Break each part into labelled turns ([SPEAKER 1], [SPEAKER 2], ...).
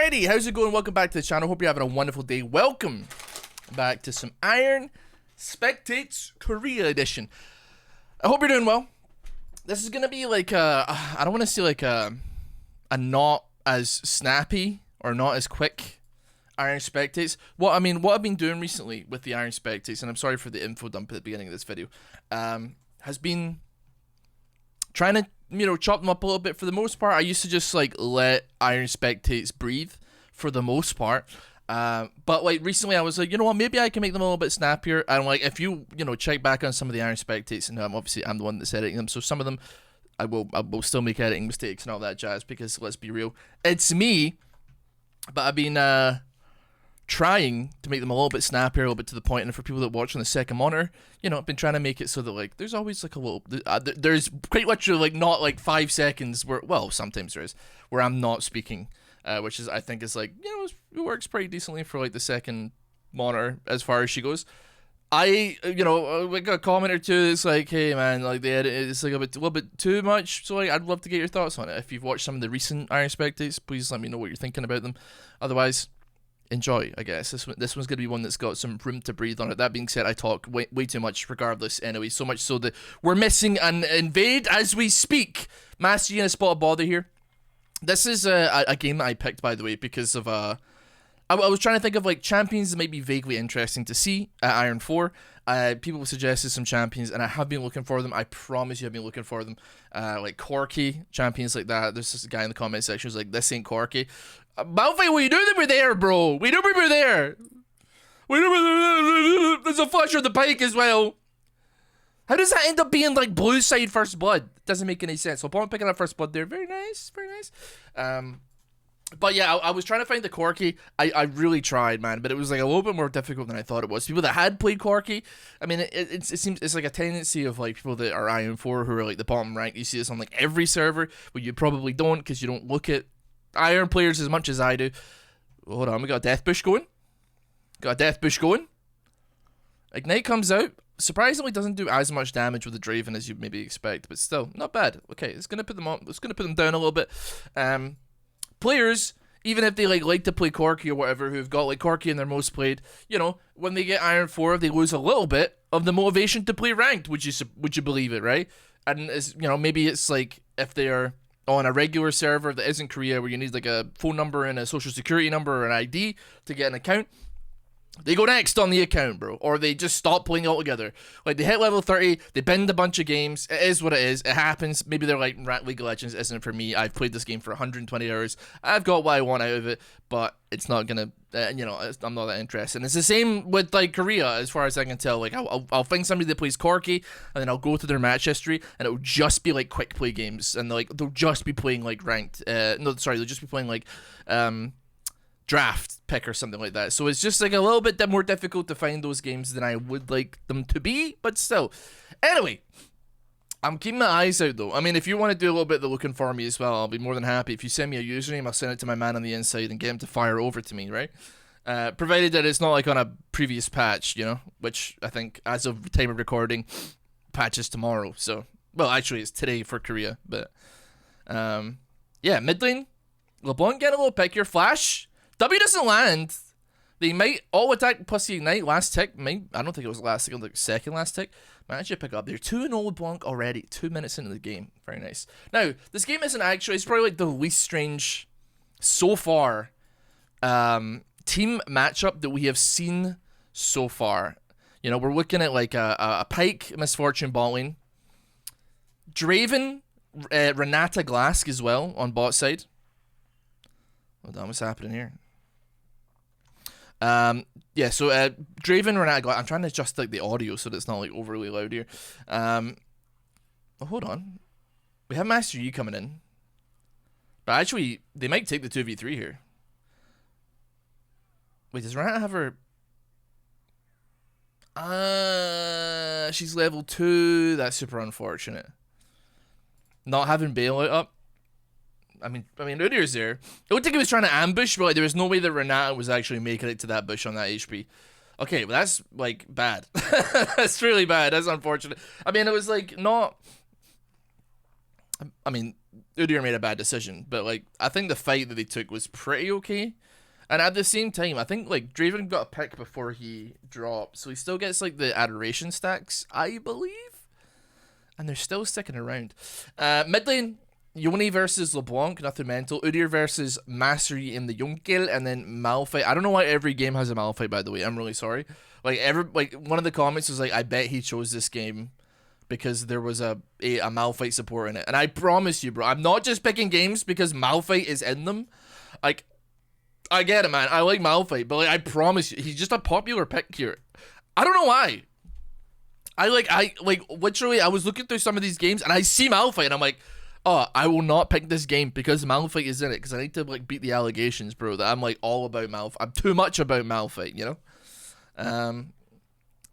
[SPEAKER 1] Alrighty, how's it going? Welcome back to the channel. Hope you're having a wonderful day. Welcome back to some Iron Spectates Korea edition. I hope you're doing well. This is gonna be like I don't want to say like a not as snappy or not as quick Iron Spectates. What I've been doing recently with the Iron Spectates, and I'm sorry for the info dump at the beginning of this video, has been trying to chop them up a little bit. For the most part, I used to just like let Iron Spectates breathe for the most part. But like recently I was like, you know what, maybe I can make them a little bit snappier. And like if you check back on some of the Iron Spectates, and I'm the one that's editing them, so some of them I will still make editing mistakes and all that jazz, because let's be real, it's me. But I've been trying to make them a little bit snappier, a little bit to the point, and for people that watch on the second monitor, I've been trying to make it so that like there's always like a little there's quite literally like not like 5 seconds where, well, sometimes there is, where I'm not speaking, which is, I think, is like, it works pretty decently for like the second monitor as far as she goes. I got a comment or two that's like, hey man, like the edit is like a little bit too much, so like I'd love to get your thoughts on it. If you've watched some of the recent Iron Spectates, please let me know what you're thinking about them. Otherwise, enjoy, I guess. This one's gonna be one that's got some room to breathe on it. That being said, I talk way too much regardless anyway, so much so that we're missing an invade as we speak. Master Yi in a spot of bother here. This is a game that I picked, by the way, because of I was trying to think of like champions that might be vaguely interesting to see at Iron 4. People suggested some champions, and I have been looking for them. I promise you I've been looking for them. Like Corky, champions like that. There's this guy in the comment section who's like, this ain't Corky. Malphite, we knew that we're there, bro. We knew we were there. We knew we were there. There's a flush of the pike as well. How does that end up being like blue side first blood? Doesn't make any sense. So upon picking up first blood there, very nice, very nice. But yeah, I was trying to find the Corky. I really tried, man, but it was like a little bit more difficult than I thought it was. People that had played Corky, I mean, it seems it's like a tendency of like people that are Iron 4 who are like the bottom rank. You see this on like every server, but you probably don't, because you don't look at Iron players as much as I do. Hold on, we got a death bush going. Ignite comes out. Surprisingly, doesn't do as much damage with the Draven as you'd maybe expect, but still not bad. Okay, it's gonna put them on. It's gonna put them down a little bit. Players, even if they like to play Corky or whatever, who've got like Corky in their most played, when they get Iron 4, they lose a little bit of the motivation to play ranked. Would you believe it, right? And it's, maybe it's like if they are on a regular server that isn't Korea, where you need like a phone number and a social security number or an ID to get an account, they go next on the account, bro. Or they just stop playing altogether. Like, they hit level 30, they binned a bunch of games. It is what it is. It happens. Maybe they're like, League of Legends isn't for me. I've played this game for 120 hours. I've got what I want out of it, but it's not gonna, I'm not that interested. And it's the same with, like, Korea, as far as I can tell. Like, I'll find somebody that plays Corky, and then I'll go through their match history, and it'll just be, like, quick play games. And, like, they'll just be playing, like, ranked. They'll just be playing, like, draft pick or something like that. So it's just like a little bit more difficult to find those games than I would like them to be, but still. Anyway, I'm keeping my eyes out though. I mean, if you want to do a little bit of the looking for me as well, I'll be more than happy. If you send me a username, I'll send it to my man on the inside and get him to fire over to me, right? Provided that it's not like on a previous patch, which I think as of the time of recording, patches tomorrow. So, well, actually it's today for Korea, but yeah, mid lane, LeBlanc getting a little pickier. Flash, W doesn't land. They might all attack plus the ignite. Last tick, I don't think it was last tick, it was like second last tick. Might actually pick up. They're 2-0 LeBlanc already, 2 minutes into the game. Very nice. Now, this game isn't actually, it's probably like the least strange so far team matchup that we have seen so far. We're looking at like a Pike Misfortune bot lane. Draven, Renata Glask as well on bot side. Hold on, what's happening here? Yeah, so Draven, Renata Glask. I'm trying to adjust like the audio so that it's not like overly loud here. Oh, hold on. We have Master Yi coming in. But actually, they might take the 2v3 here. Wait, does Renata have her... she's level 2. That's super unfortunate. Not having bailout up. I mean, Udyr's there. It looked like he was trying to ambush, but like, there was no way that Renata was actually making it to that bush on that HP. Okay, well, that's like bad. That's really bad. That's unfortunate. I mean, it was like not I mean, Udyr made a bad decision, but like I think the fight that they took was pretty okay. And at the same time, I think like Draven got a pick before he dropped, so he still gets like the adoration stacks, I believe. And they're still sticking around. Mid lane, Yone versus LeBlanc, nothing mental. Udyr versus Mastery in the Yunkel, and then Malphite. I don't know why every game has a Malphite, by the way. I'm really sorry. Like one of the comments was like, I bet he chose this game because there was a Malphite support in it. And I promise you, bro, I'm not just picking games because Malphite is in them. Like, I get it, man. I like Malphite, but like, I promise you, he's just a popular pick here. I don't know why. I literally, I was looking through some of these games and I see Malphite and I'm like, oh, I will not pick this game because Malphite is in it, because I need to like beat the allegations, bro, that I'm like all about Malphite. I'm too much about Malphite, you know?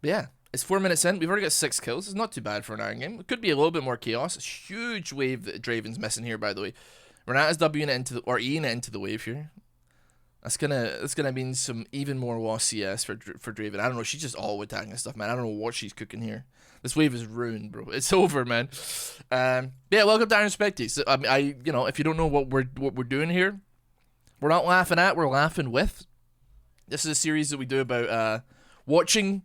[SPEAKER 1] Yeah, it's 4 minutes in. We've already got 6 kills. It's not too bad for an Iron game. It could be a little bit more chaos. It's a huge wave that Draven's missing here, by the way. Renata's W'ing it into the, or E'ing it into the wave here. That's gonna mean some even more lost CS for Draven. I don't know. She's just all attacking and stuff, man. I don't know what she's cooking here. This wave is ruined, bro. It's over, man. Yeah, welcome to Iron Spectates. You know, if you don't know what we're doing here, we're not laughing at, we're laughing with. This is a series that we do about watching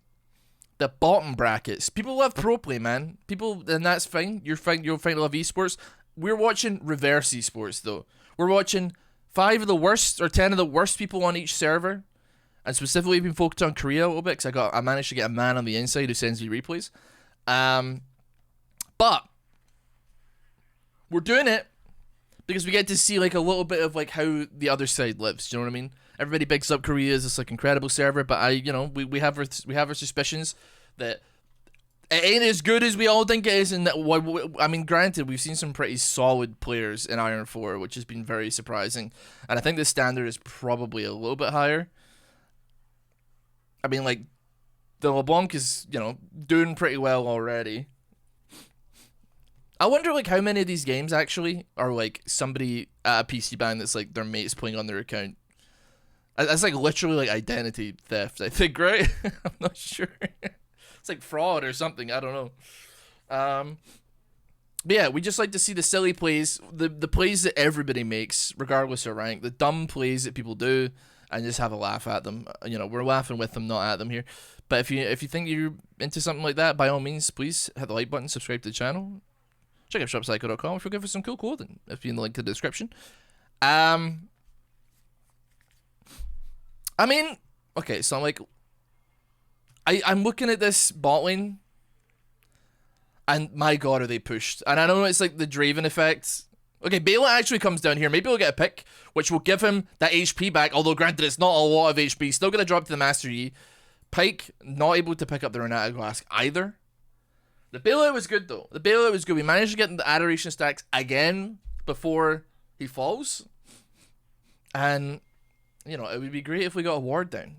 [SPEAKER 1] the bottom brackets. People love pro play, man. People, and that's fine. You'll find to love esports. We're watching reverse esports though. We're watching 5 of the worst or 10 of the worst people on each server, and specifically we've been focused on Korea a little bit because I managed to get a man on the inside who sends me replays. But we're doing it because we get to see like a little bit of like how the other side lives. Do you know what I mean? Everybody bigs up Korea as this like incredible server, but we have our suspicions that it ain't as good as we all think it is. And that, I mean, granted, we've seen some pretty solid players in Iron 4, which has been very surprising. And I think the standard is probably a little bit higher. I mean, like, the LeBlanc is, you know, doing pretty well already. I wonder, like, how many of these games actually are, like, somebody at a PC band that's, like, their mates playing on their account. That's, like, literally, like, identity theft, I think, right? I'm not sure. It's like fraud or something. I don't know. But yeah, we just like to see the silly plays, the plays that everybody makes, regardless of rank, the dumb plays that people do, and just have a laugh at them. You know, we're laughing with them, not at them here. But if you think you're into something like that, by all means, please hit the like button, subscribe to the channel, check out shopsycho.com if you're looking for some cool clothing. If you in the link to the description. I mean, okay, so I'm like, I'm looking at this bot lane, and my god, are they pushed. And I know it's like the Draven effect. Okay, Bela actually comes down here. Maybe we'll get a pick, which will give him that HP back, although granted, it's not a lot of HP. Still going to drop to the Master Yi. Pyke, not able to pick up the Renata Glass either. The Bela was good, though. The Bela was good. We managed to get the Adoration stacks again before he falls. And, you know, it would be great if we got a ward down.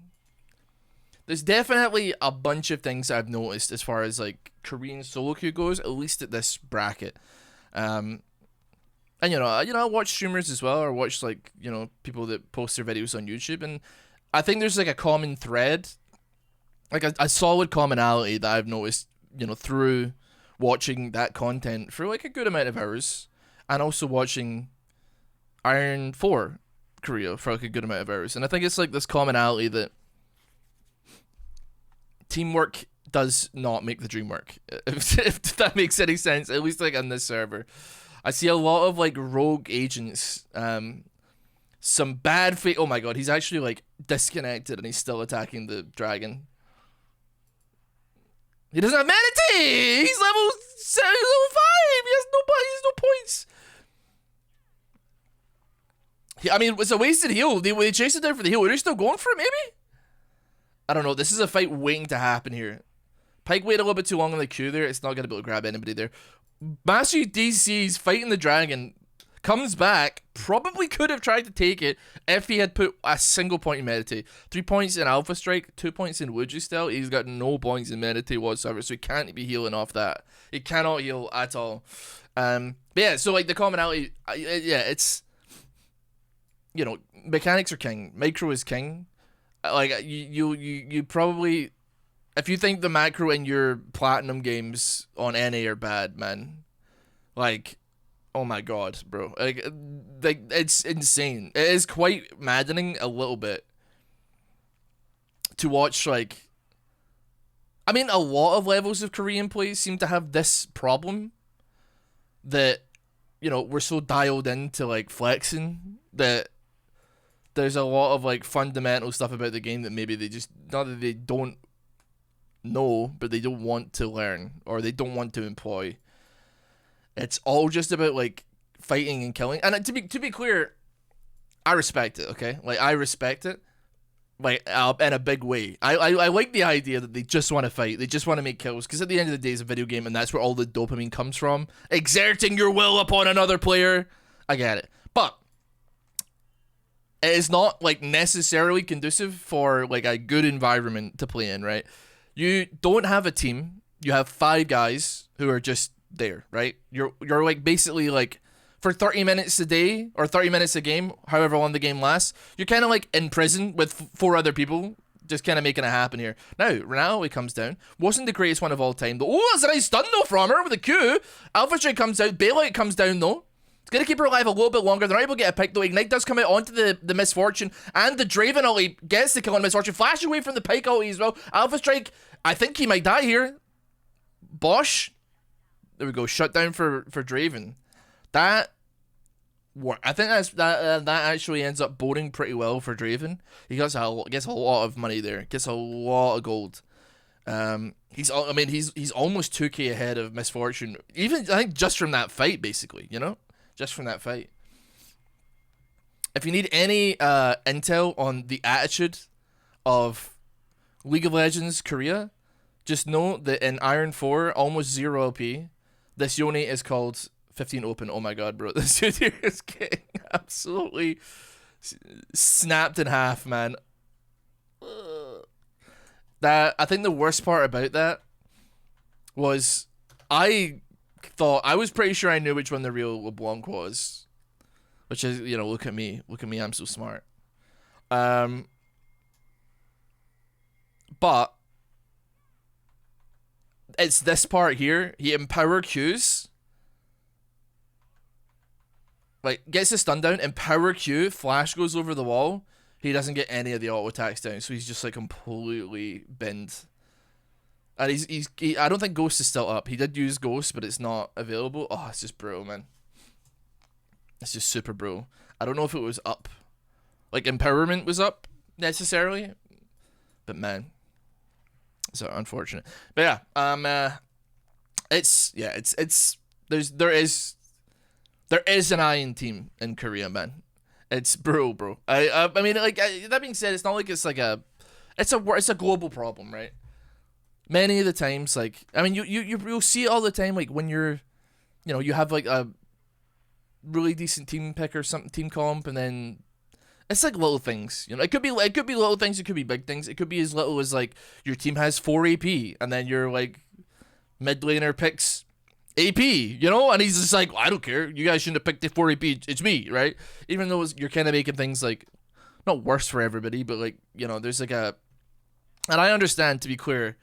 [SPEAKER 1] There's definitely a bunch of things I've noticed as far as like Korean solo queue goes, at least at this bracket. And you know, I watch streamers as well, or watch like, you know, people that post their videos on YouTube, and I think there's like a common thread, like a solid commonality that I've noticed, you know, through watching that content for like a good amount of hours, and also watching Iron 4 Korea for like a good amount of hours. And I think it's like this commonality that teamwork does not make the dream work, if that makes any sense, at least like on this server. I see a lot of like rogue agents, some bad fate. Oh my god, he's actually like disconnected and he's still attacking the dragon. He doesn't have manatee! He's level 5! He has no points! I mean, it's a wasted heal. They chased it down for the heal. Are they still going for it, maybe? I don't know. This is a fight waiting to happen here. Pyke waited a little bit too long on the queue there. It's not going to be able to grab anybody there. Master DC's fighting the dragon. Comes back. Probably could have tried to take it if he had put a single point in meditate. 3 points in Alpha Strike. 2 points in Wuju still. He's got no points in meditate whatsoever. So he can't be healing off that. He cannot heal at all. But yeah, so like the commonality. Yeah, it's... You know, mechanics are king. Micro is king. Like you probably, if you think the macro in your platinum games on NA are bad, man, like Oh my god, bro. Like it's insane. It is quite maddening a little bit to watch, like, I mean, a lot of levels of Korean play seem to have this problem that, you know, we're so dialed into, like, flexing that there's a lot of, like, fundamental stuff about the game that maybe they just, not that they don't know, but they don't want to learn, or they don't want to employ. It's all just about, like, fighting and killing. And to be clear, I respect it, okay? Like, I respect it, like, in a big way. I like the idea that they just want to fight. They just want to make kills. Because at the end of the day, it's a video game, and that's where all the dopamine comes from. Exerting your will upon another player. I get it. But it is not, like, necessarily conducive for, like, a good environment to play in, right? You don't have a team. You have 5 guys who are just there, right? You're like, basically, like, for 30 minutes a day or 30 minutes a game, however long the game lasts, you're kind of like in prison with 4 other people, just kind of making it happen here. Now, Ronaldo comes down. Wasn't the greatest one of all time, though. Oh, that's a nice stun, though, from her with a Q. Alpha Strike comes out. Bailout comes down, though. It's going to keep her alive a little bit longer. They're not able to get a pick, though. Ignite does come out onto the Misfortune, and the Draven ulti gets the kill on Misfortune. Flash away from the Pike ulti as well. Alpha Strike, I think he might die here. Bosch. There we go. Shutdown for Draven. That work. I think that actually ends up boding pretty well for Draven. He gets a lot of money there. Gets a lot of gold. He's almost 2k ahead of Misfortune. Even I think just from that fight, basically. You know, just from that fight. If you need any intel on the attitude of League of Legends Korea, just know that in Iron 4, almost 0 LP, this Yone is called 15 open. Oh my god, bro. This dude here is getting absolutely snapped in half, man. That, I think the worst part about that was I was pretty sure I knew which one the real LeBlanc was. Which is, you know, look at me, I'm so smart. But it's this part here. He empower Qs. Like, gets a stun down, empower Q, flash goes over the wall. He doesn't get any of the auto attacks down, so he's just, like, completely binned. And he I don't think Ghost is still up. He did use Ghost, but it's not available. Oh, it's just brutal, man. It's just super brutal. I don't know if it was up. Like, Empowerment was up, necessarily. But, man. So, unfortunate. But, yeah. There is an Iron team in Korea, man. It's brutal, bro. I mean, like, that being said, it's not like it's like it's a global problem, right? Many of the times, like, I mean, you'll see it all the time, like, when you have, like, a really decent team pick or something, team comp, and then it's like little things, you know. It could be little things, it could be big things. It could be as little as, like, your team has 4 AP, and then your, like, mid laner picks AP, you know, and he's just like, I don't care, you guys shouldn't have picked the 4 AP, it's me, right? Even though you're kind of making things, like, not worse for everybody, but, like, you know, there's, like, and I understand, to be clear,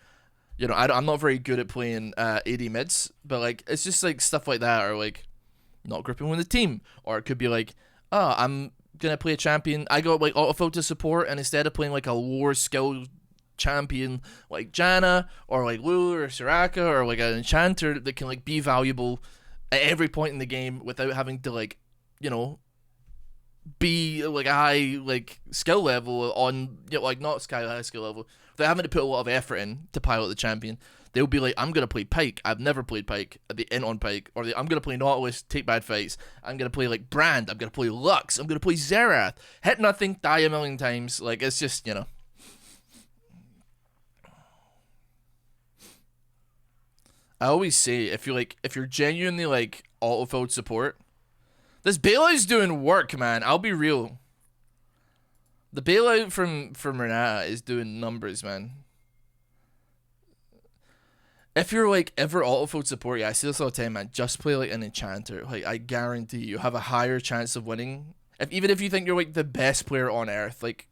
[SPEAKER 1] you know, I'm not very good at playing AD mids, but, like, it's just, like, stuff like that, or, like, not grouping with the team, or it could be, like, oh, I'm gonna play a champion, I got, like, autofill to support, and instead of playing, like, a lower skill champion like Janna or like Lulu or Soraka or like an enchanter that can, like, be valuable at every point in the game without having to, like, you know, be like a high, like, skill level on, you know, like, not sky high skill level, without having to put a lot of effort in to pilot the champion. They'll be like, I'm gonna play Pyke. I've never played Pyke at the in on Pyke, or I'm gonna play Nautilus, take bad fights. I'm gonna play, like, Brand. I'm gonna play Lux. I'm gonna play Xerath. Hit nothing, die a million times. Like, it's just, you know. I always say, if you're genuinely, like, autofilled support, this bailout's doing work, man. I'll be real. The bailout from Renata is doing numbers, man. If you're, like, ever autofilled support, yeah, I see this all the time, man. Just play, like, an enchanter. Like, I guarantee you have a higher chance of winning. Even if you think you're, like, the best player on earth, like,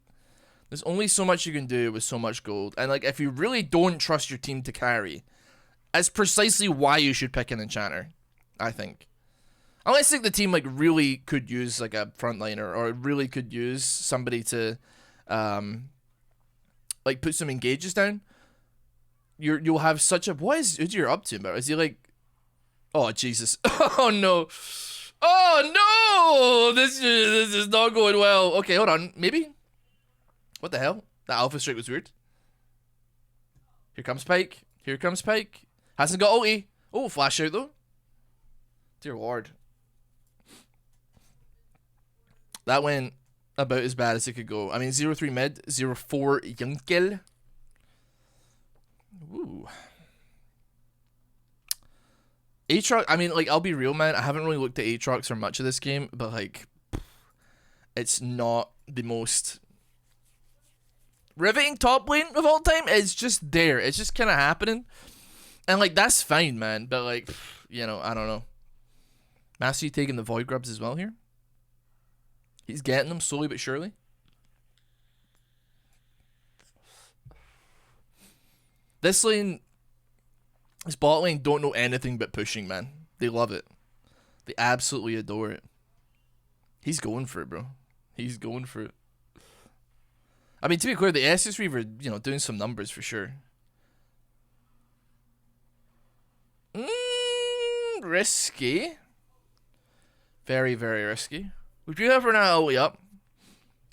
[SPEAKER 1] there's only so much you can do with so much gold. And, like, if you really don't trust your team to carry, that's precisely why you should pick an enchanter, I think. Unless like the team like really could use like a frontliner or really could use somebody to like put some engages down. You'll have such a what is Udyr up to, bro? Is he like oh Jesus. Oh no. Oh no! This is not going well. Okay, hold on. Maybe? What the hell? That alpha strike was weird. Here comes Pyke. Here comes Pyke. Hasn't got ulti. Oh, flash out though. Dear Lord. That went about as bad as it could go. I mean, 0-3 mid, 0-4 Junkel. Ooh. Aatrox, I mean, like, I'll be real, man. I haven't really looked at Aatrox for much of this game, but, like, it's not the most riveting top lane of all time. It's just there. It's just kind of happening. And, like, that's fine, man. But, like, you know, I don't know. Mastery taking the Void Grubs as well here. He's getting them slowly but surely. This lane, this bot lane don't know anything but pushing, man. They love it. They absolutely adore it. He's going for it, bro. He's going for it. I mean, to be clear, the Estus Reaver, you know, doing some numbers for sure. Risky. Very, very risky. We do have Renata ulti up.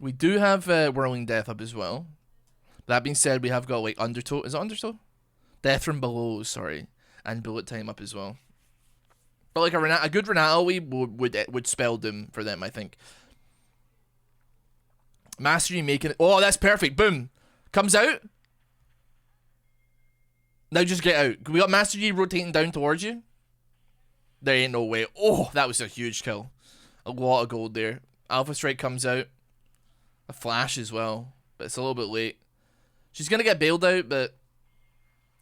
[SPEAKER 1] We do have Whirling Death up as well. That being said, we have got like Undertow. Is it Undertow? Death from Below, sorry. And Bullet Time up as well. But like a good Renata ulti would spell doom for them, I think. Mastery making it. Oh, that's perfect. Boom. Comes out. Now just get out. We got Mastery rotating down towards you. There ain't no way. Oh, that was a huge kill. A lot of gold there. Alpha Strike comes out. A flash as well. But it's a little bit late. She's going to get bailed out, but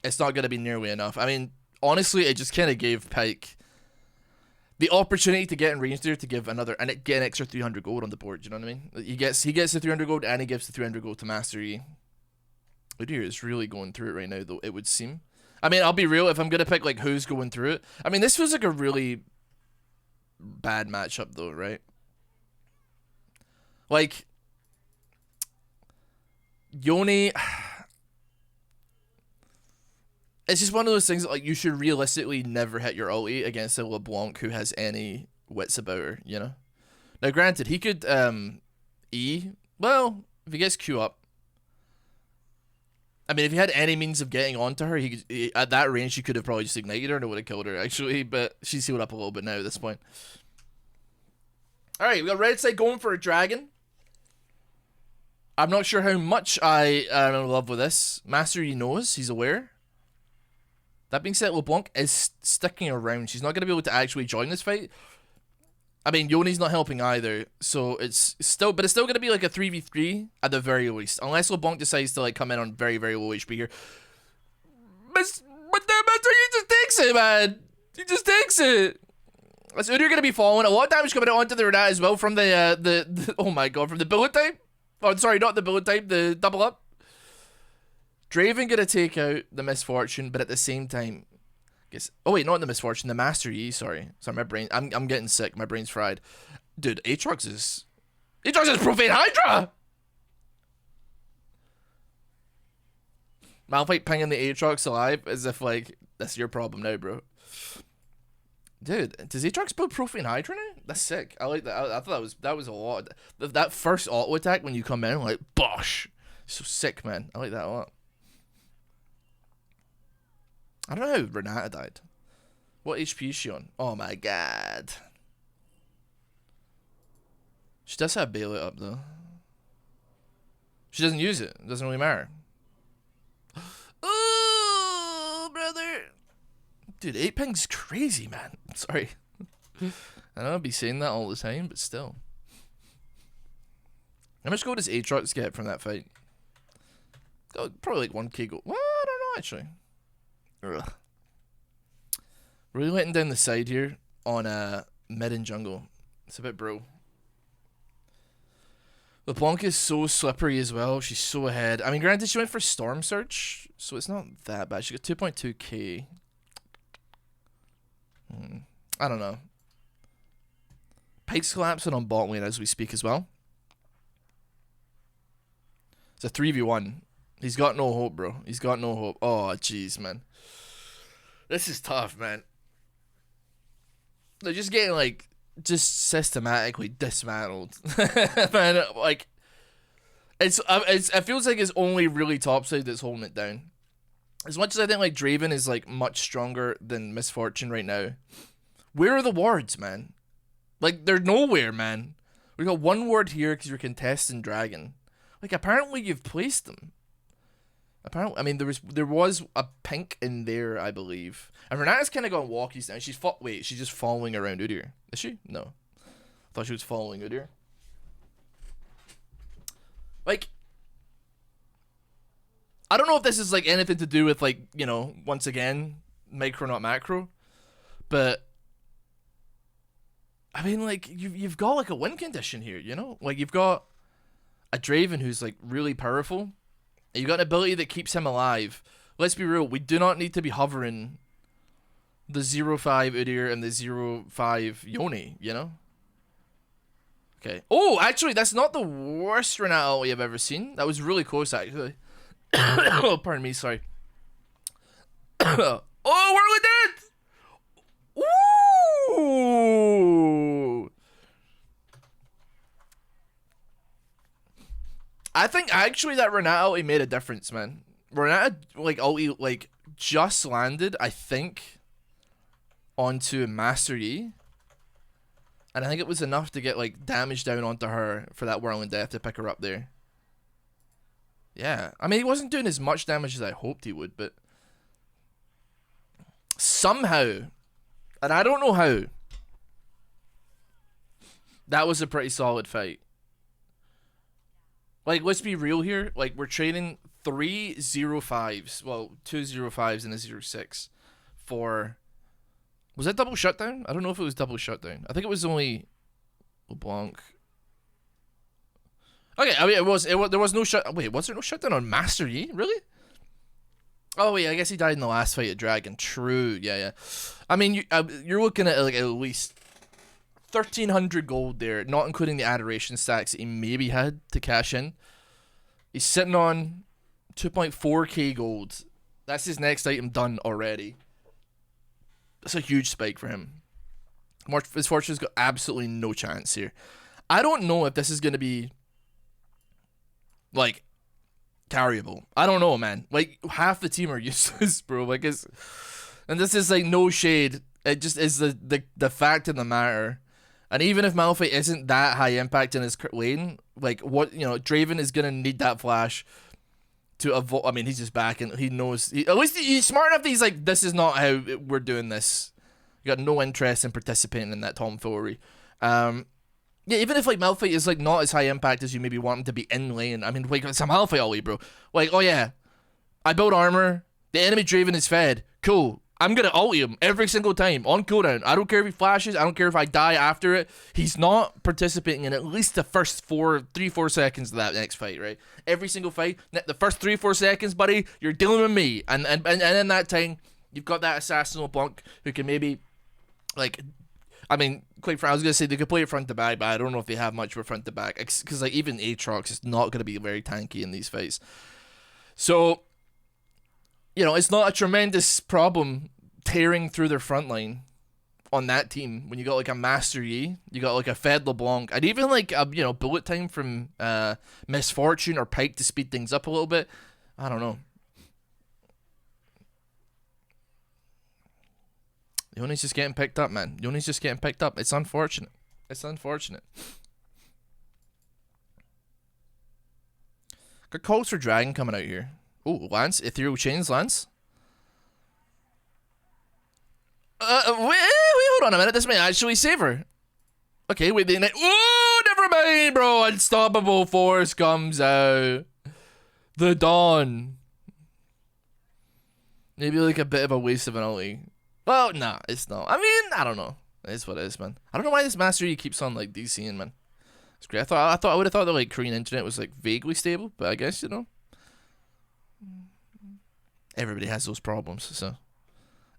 [SPEAKER 1] it's not going to be nearly enough. I mean, honestly, it just kind of gave Pyke the opportunity to get in range there to give another, and get an extra 300 gold on the board. You know what I mean? He gets the 300 gold, and he gives the 300 gold to Mastery. Udyr is really going through it right now, though, it would seem. I mean, I'll be real, if I'm going to pick, like, who's going through it. I mean, this feels like a really bad matchup, though, right? Like, Yone, it's just one of those things that, like, you should realistically never hit your ulti against a LeBlanc who has any wits about her, you know? Now, granted, he could, E. Well, if he gets Q up. I mean, if he had any means of getting onto her, at that range, he could have probably just ignited her and it would have killed her, actually. But she's healed up a little bit now at this point. Alright, we got Red Side going for a dragon. I'm not sure how much I am in love with this. Mastery knows, he's aware. That being said, LeBlanc is sticking around. She's not going to be able to actually join this fight. I mean, Yone's not helping either, so it's still going to be like a 3v3 at the very least, unless LeBlanc decides to like come in on very, very low HP here. But the Master, he just takes it, man. He just takes it. That's Udyr going to be falling. A lot of damage coming out onto the Renata as well from the oh my god, from the bullet type. Oh, sorry, not the bullet type, the double up. Draven going to take out the Misfortune, but at the same time, oh wait, not the Misfortune, the Master Yi, sorry. Sorry, my brain, I'm getting sick, my brain's fried. Dude, Aatrox is Profane Hydra! Malphite pinging the Aatrox alive as if like, that's your problem now, bro. Dude, does Aatrox build Profane Hydra now? That's sick. I like that. I thought that was a lot. That first auto attack when you come in, like, bosh. So sick, man. I like that a lot. I don't know how Renata died. What HP is she on? Oh my god. She does have Bailout up though. She doesn't use it. It doesn't really matter. Oh, brother. Dude, 8 ping's crazy, man. Sorry. I know I'll be saying that all the time, but still. How much gold does Aatrox get from that fight? Oh, probably like 1k gold. Well, I don't know, actually. Ugh. Really letting down the side here on mid and jungle. It's a bit bro. LeBlanc is so slippery as well. She's so ahead. I mean, granted, she went for Storm Search, so it's not that bad. She got 2.2k. I don't know. Pike's collapsing on bot lane as we speak as well. It's a 3v1. He's got no hope, bro. He's got no hope. Oh, jeez, man. This is tough, man. They're just getting, like, just systematically dismantled. Man, like, it feels like it's only really topside that's holding it down. As much as I think, like, Draven is, like, much stronger than Misfortune right now. Where are the wards, man? Like, they're nowhere, man. We got one ward here because you're contesting Dragon. Like, apparently you've placed them. Apparently, I mean, there was a pink in there, I believe. And Renata's kind of gone walkies now. Wait, she's just following around Udyr. Is she? No. I thought she was following Udyr. Like, I don't know if this is, like, anything to do with, like, you know, once again, micro not macro. But, I mean, like, you've got, like, a win condition here, you know? Like, you've got a Draven who's, like, really powerful. You got an ability that keeps him alive. Let's be real, we do not need to be hovering the 0-5 Udyr and the 0-5 Yone, you know? Okay. Oh, actually, that's not the worst Renata ulti I've ever seen. That was really close, actually. Oh, pardon me, sorry. Oh, we're dead! Ooh! I think actually that Renata ulti made a difference, man. Renata, like, ulti, like, just landed, I think, onto Master Yi. And I think it was enough to get, like, damage down onto her for that Whirling Death to pick her up there. Yeah. I mean, he wasn't doing as much damage as I hoped he would, but somehow, and I don't know how, that was a pretty solid fight. Like, let's be real here. Like, we're trading 3 0-5s. Well, 2 0-5s and a 0-6 for... Was that double shutdown? I don't know if it was double shutdown. I think it was only LeBlanc. Okay, I mean, there was no shut... Wait, was there no shutdown on Master Yi? Really? Oh, wait, I guess he died in the last fight at Dragon. True, yeah. I mean, you're looking at, like, at least 1,300 gold there, not including the adoration stacks that he maybe had to cash in. He's sitting on 2.4k gold. That's his next item done already. That's a huge spike for him. Misfortune's got absolutely no chance here. I don't know if this is going to be, like, carryable. I don't know, man. Like, half the team are useless, bro. Like, and this is, like, no shade. It just is the fact of the matter. And even if Malphite isn't that high impact in his lane, like, what, you know, Draven is going to need that flash to avoid. I mean, he's just back and he knows. At least he's smart enough that he's like, this is not how we're doing this. You got no interest in participating in that tomfoolery. Yeah, even if, like, Malphite is, like, not as high impact as you maybe want him to be in lane. I mean, like, it's a Malphite ulti, bro. Like, oh yeah, I build armor. The enemy Draven is fed. Cool. I'm gonna ulti him every single time on cooldown. I don't care if he flashes. I don't care if I die after it. He's not participating in at least the first 3-4 seconds of that next fight, right? Every single fight, the first 3-4 seconds, buddy, you're dealing with me. And in that time, you've got that assassin LeBlanc who can maybe, like, I mean, quite frankly, I was gonna say they could play it front to back, but I don't know if they have much for front to back because, like, even Aatrox is not gonna be very tanky in these fights. So, you know, it's not a tremendous problem tearing through their front line on that team when you got, like, a Master Yi, you got, like, a fed LeBlanc, and even, like, a, you know, bullet time from Misfortune or Pike to speed things up a little bit. I don't know. Yone's just getting picked up, man. Yone's just getting picked up. It's unfortunate. It's unfortunate. Got calls for Dragon coming out here. Oh, Lance. Ethereal Chains, Lance. Wait, hold on a minute. This may actually save her. Okay, wait. Oh, never mind, bro. Unstoppable Force comes out. The Dawn. Maybe, like, a bit of a waste of an ulti. Well, nah, it's not. I mean, I don't know. It's what it is, man. I don't know why this Master Yi keeps on, like, DCing, man. It's great. I would have thought that, like, Korean internet was, like, vaguely stable, but I guess, you know, everybody has those problems, so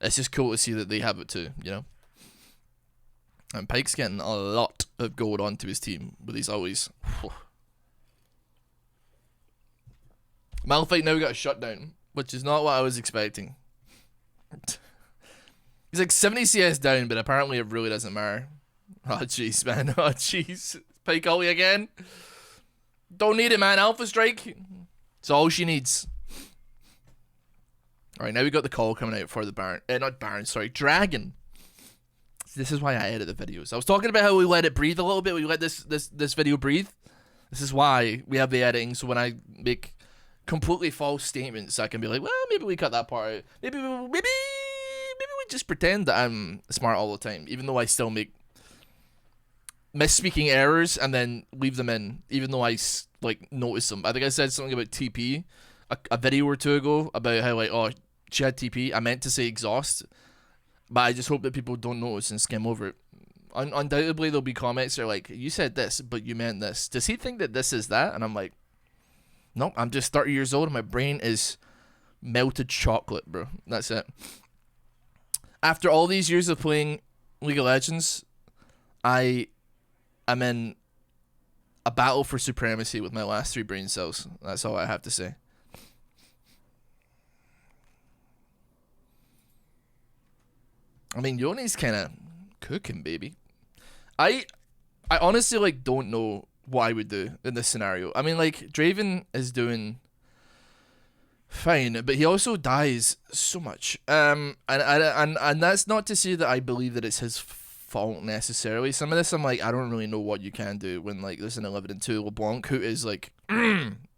[SPEAKER 1] it's just cool to see that they have it too, you know. And Pike's getting a lot of gold onto his team with these always. Malphite now got a shutdown, which is not what I was expecting. He's like 70 CS down, but apparently it really doesn't matter. Oh jeez, man. Oh jeez. Pike ulti again. Don't need it, man. Alpha Strike. It's all she needs. Alright, now we got the call coming out for the Baron. Not Baron, sorry. Dragon. This is why I edit the videos. I was talking about how we let it breathe a little bit. We let this video breathe. This is why we have the editing. So when I make completely false statements, I can be like, well, maybe we cut that part out. Maybe we just pretend that I'm smart all the time, even though I still make misspeaking errors and then leave them in, even though I like notice them. I think I said something about TP a video or two ago about how like, oh, she had TP. I meant to say exhaust. But I just hope that people don't notice and skim over it. Undoubtedly, there'll be comments that are like, you said this, but you meant this. Does he think that this is that? And I'm like, nope, I'm just 30 years old and my brain is melted chocolate, bro. That's it. After all these years of playing League of Legends, I am in a battle for supremacy with my last 3 brain cells. That's all I have to say. I mean, Yoni's kind of cooking, baby. I honestly, like, don't know what I would do in this scenario. I mean, like, Draven is doing fine, but he also dies so much. And that's not to say that I believe that it's his fault necessarily. Some of this, I'm like, I don't really know what you can do when, like, there's an 11-2 LeBlanc who is, like,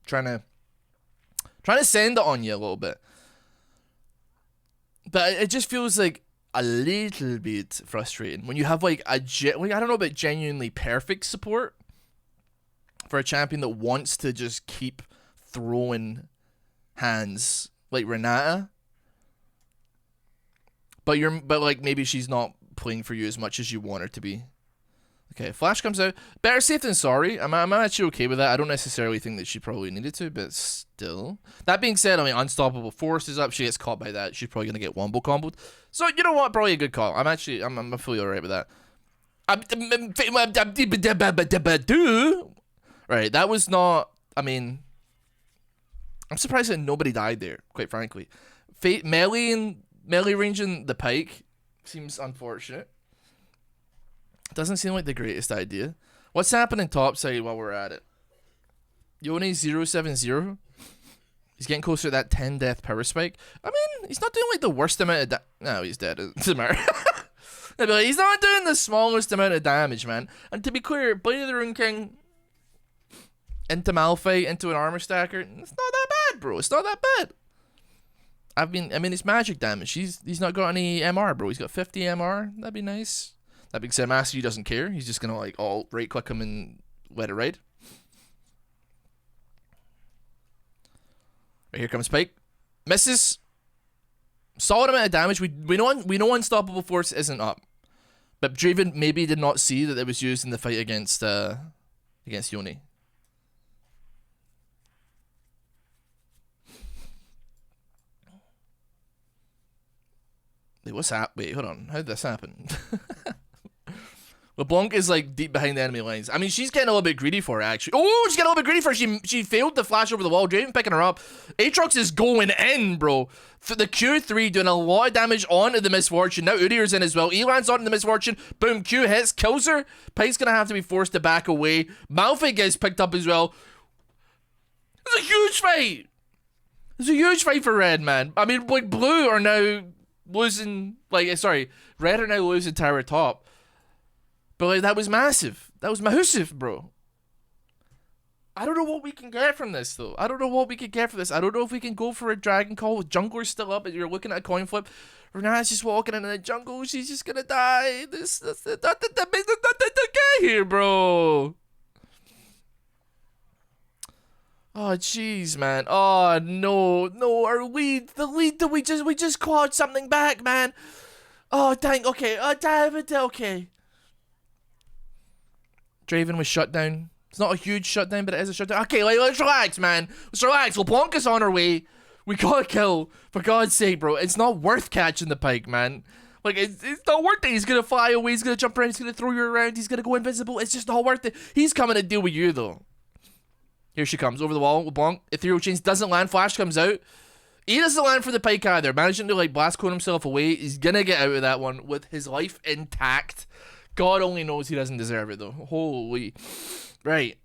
[SPEAKER 1] trying to send it on you a little bit. But it just feels like a little bit frustrating when you have like I don't know about genuinely perfect support for a champion that wants to just keep throwing hands like Renata, but like maybe she's not playing for you as much as you want her to be. Okay, Flash comes out. Better safe than sorry. I'm actually okay with that. I don't necessarily think that she probably needed to, but still. That being said, I mean, Unstoppable Force is up. She gets caught by that. She's probably going to get wombo comboed. So, you know what? Probably a good call. I'm fully alright with that. Right, that was not... I mean... I'm surprised that nobody died there, quite frankly. Melee ranging the Pyke seems unfortunate. Doesn't seem like the greatest idea. What's happening topside while we're at it? Yoni 070. He's getting closer to that 10 death power spike. I mean, he's not doing like the worst amount of no, he's dead. It doesn't matter. He's not doing the smallest amount of damage, man. And to be clear, Blade of the Rune King into Malphite, into an armor stacker, it's not that bad, bro. It's not that bad. I mean, it's magic damage. He's not got any MR, bro. He's got 50 MR. That'd be nice. That being said, Master doesn't care. He's just gonna like all right click him and let it ride. Right, here comes Pyke. Misses. Solid amount of damage. We know Unstoppable Force isn't up, but Draven maybe did not see that it was used in the fight against Yoni. Wait, what's that? Wait, hold on. How did this happen? LeBlanc is like deep behind the enemy lines. I mean, she's getting a little bit greedy for it, actually. Oh, she's getting a little bit greedy for it. She failed to flash over the wall. Draven picking her up. Aatrox is going in, bro. For the Q3 doing a lot of damage onto the Misfortune. Now Udyr's in as well. Elan's onto the Misfortune. Boom, Q hits, kills her. Pyke's gonna have to be forced to back away. Malphite gets picked up as well. It's a huge fight. It's a huge fight for Red, man. I mean, like, Blue are now losing, like, sorry, Red are now losing tower top. But like, that was massive. That was massive, bro. I don't know what we can get from this, though. I don't know what we can get from this. I don't know if we can go for a dragon call with jungler's still up and you're looking at a coin flip. Renata's just walking into the jungle. She's just gonna die. That's nothing to get here, bro. Oh, jeez, man. Oh, no, our lead. The lead that we just clawed something back, man. Oh, dang. Okay. Oh, damn it. Okay. Draven was shut down. It's not a huge shutdown, but it is a shutdown. Okay, like, let's relax, man. Let's relax. LeBlanc is on our way. We got a kill. For God's sake, bro. It's not worth catching the Pyke, man. Like, it's not worth it. He's gonna fly away, he's gonna jump around, he's gonna throw you around, he's gonna go invisible. It's just not worth it. He's coming to deal with you, though. Here she comes, over the wall, bonk. Ethereal Chains doesn't land, Flash comes out. He doesn't land for the pike either. Managing to, like, blast cone himself away. He's gonna get out of that one with his life intact. God only knows he doesn't deserve it, though. Holy. Right.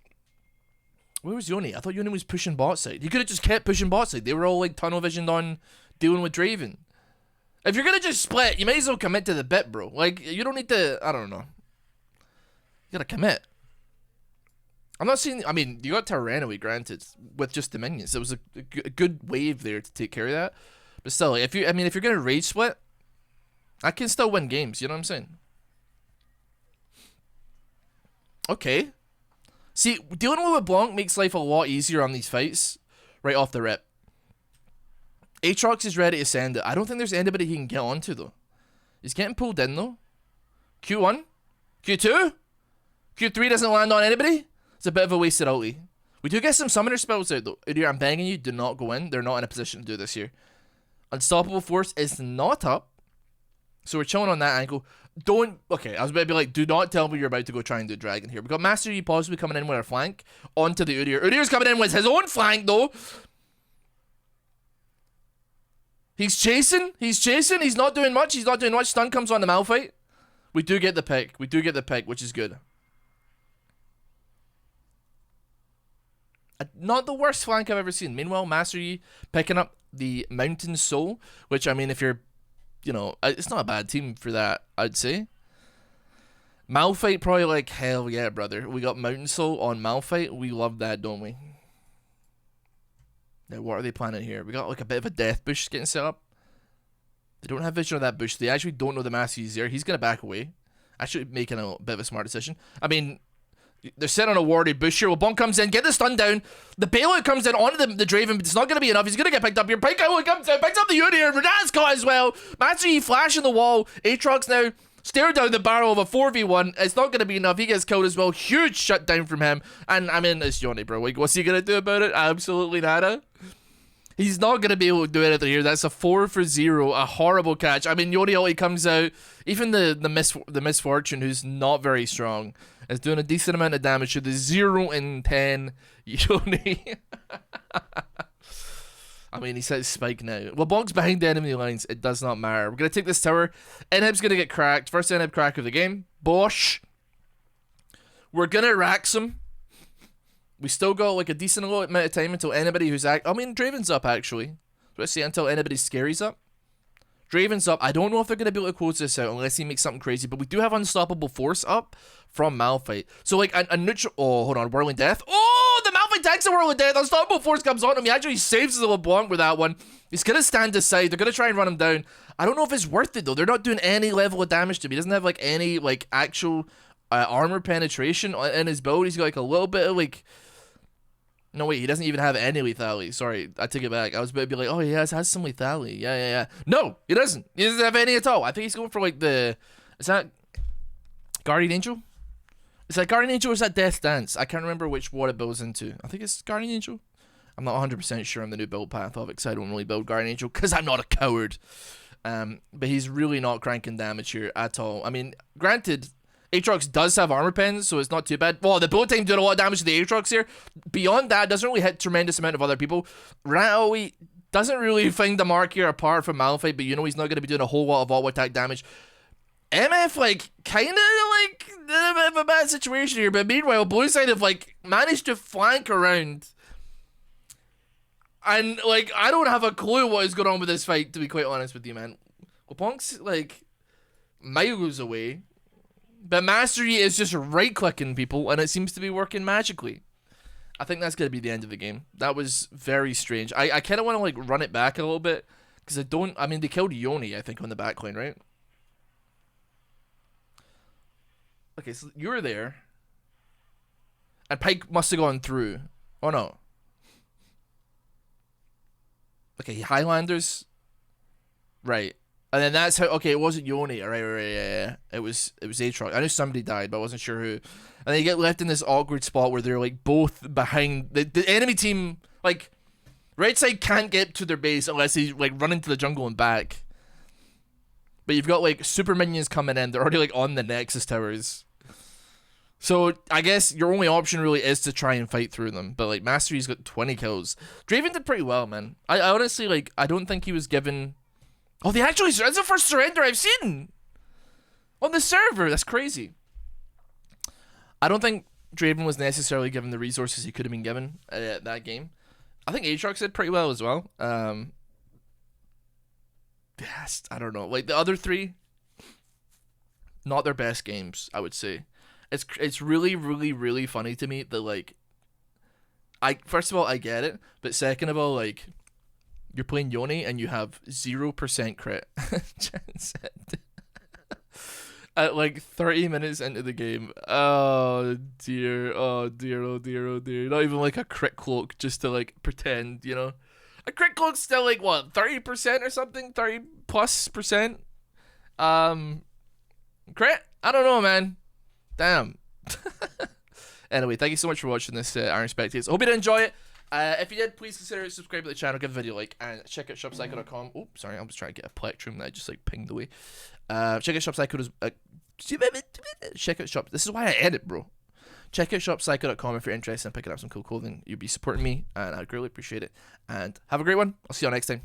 [SPEAKER 1] Where was Yoni? I thought Yoni was pushing bot side. He could have just kept pushing bot side. They were all, like, tunnel visioned on dealing with Draven. If you're gonna just split, you might as well commit to the bit, bro. Like, you don't need to, I don't know. You gotta commit. I'm not saying, I mean, you got Tyrannoid, granted, with just the minions. It was a good wave there to take care of that. But still, if you're gonna rage split, I can still win games, you know what I'm saying? Okay. See, dealing with Blanc makes life a lot easier on these fights, right off the rip. Aatrox is ready to send it. I don't think there's anybody he can get onto, though. He's getting pulled in, though. Q1? Q2? Q3 doesn't land on anybody? It's a bit of a wasted ulti. We do get some summoner spells out, though. Udyr, I'm begging you, do not go in. They're not in a position to do this here. Unstoppable Force is not up. So we're chilling on that angle. Okay, I was about to be like, do not tell me you're about to go try and do Dragon here. We got Master Yi possibly coming in with our flank onto the Udyr. Udyr's coming in with his own flank, though. He's chasing. He's not doing much. Stun comes on the Malphite. We do get the pick. Which is good. Not the worst flank I've ever seen. Meanwhile, Master Yi picking up the Mountain Soul, which, I mean, if you're, you know, it's not a bad team for that, I'd say. Malphite probably like, hell yeah, brother. We got Mountain Soul on Malphite. We love that, don't we? Now, what are they planning here? We got like a bit of a death bush getting set up. They don't have vision of that bush. They actually don't know the Master Yi's there. He's going to back away. Actually making a bit of a smart decision. I mean, they're sitting on a warded bush here. Well, Bonk comes in, get the stun down. The bailout comes in onto the Draven, but it's not going to be enough. He's going to get picked up here. Pike comes in, picks up the Udyr. Renata's caught as well. Master Yi flashing the wall. Aatrox now stare down the barrel of a 4v1. It's not going to be enough. He gets killed as well. Huge shutdown from him. And I mean, it's Yoni, bro. Like, what's he going to do about it? Absolutely nada. He's not going to be able to do anything here. That's a 4-for-0. A horrible catch. I mean, Yoni ulti comes out. Even the Misfortune, who's not very strong, is doing a decent amount of damage to the 0 in 10 Yoni. I mean, he says spike now. Well, Bonk's behind the enemy lines. It does not matter. We're going to take this tower. Inhib's going to get cracked. First Inhib crack of the game. Bosh. We're going to rax him. We still got like a decent amount of time until anybody who's I mean, Draven's up actually. Let's see, until anybody scary's up. Draven's up. I don't know if they're going to be able to close this out unless he makes something crazy, but we do have Unstoppable Force up from Malphite. So like a neutral... Oh, hold on. Whirling Death. Oh, the Malphite takes a Whirling Death. Unstoppable Force comes on him. He actually saves the LeBlanc with that one. He's going to stand aside. They're going to try and run him down. I don't know if it's worth it though. They're not doing any level of damage to him. He doesn't have like any like actual armor penetration in his build. He's got like a little bit of like... No, wait, he doesn't even have any lethality. Sorry, I take it back. I was about to be like, oh, he has some lethality. Yeah. No, he doesn't. He doesn't have any at all. I think he's going for, like, is that Guardian Angel? Is that Guardian Angel or is that Death Dance? I can't remember what it builds into. I think it's Guardian Angel. I'm not 100% sure on the new build path of it because I don't really build Guardian Angel because I'm not a coward. But he's really not cranking damage here at all. I mean, granted... Aatrox does have armor pens, so it's not too bad. Well, the bullet time doing a lot of damage to the Aatrox here. Beyond that, doesn't really hit tremendous amount of other people. Ratawi doesn't really find the mark here apart from Malphite, but you know he's not going to be doing a whole lot of auto attack damage. MF, like, kind of, like, in a bit of a bad situation here, but meanwhile, blue side have, like, managed to flank around. And, like, I don't have a clue what is going on with this fight, to be quite honest with you, man. Punk's, like, miles away. But Master Yi is just right-clicking people, and it seems to be working magically. I think that's going to be the end of the game. That was very strange. I kind of want to, like, run it back a little bit, because I mean, they killed Yoni, I think, on the backline, right? Okay, so you were there. And Pike must have gone through. Oh, no. Okay, Highlanders. Right. And then that's how... Okay, it wasn't Yoni. Right, yeah. It was Aatrox. I knew somebody died, but I wasn't sure who. And then you get left in this awkward spot where they're, like, both behind... The enemy team, like... Right side can't get to their base unless they, like, run into the jungle and back. but you've got like super minions coming in. They're already like on the Nexus towers. So I guess your only option really is to try and fight through them. But like Mastery's got 20 kills. Draven did pretty well, man. I honestly like. I don't think he was given. Oh, they actually. That's the first surrender I've seen on the server. That's crazy. I don't think Draven was necessarily given the resources he could have been given that game. I think Aatrox did pretty well as well. Yes, I don't know. Like the other three, not their best games, I would say. It's really, really, really funny to me that like first of all I get it, but second of all, like you're playing Yone and you have 0% crit chance at like 30 minutes into the game. Oh dear, oh dear, oh dear, oh dear. Not even like a crit cloak just to like pretend, you know. A crit cloak's still like what, 30% or something? 30+%? Crit? I don't know, man. Damn. Anyway, thank you so much for watching this Iron Spectators. I hope you did enjoy it. If you did, please consider subscribing to the channel, give the video a like, and check out shopsycho.com. Oh, sorry, I was trying to get a plectrum that I just like pinged away. Check out shopsycho. Check out shop. This is why I edit, bro. Check out shopsycho.com if you're interested in picking up some cool clothing. You'd be supporting me, and I'd greatly appreciate it. And have a great one. I'll see you all next time.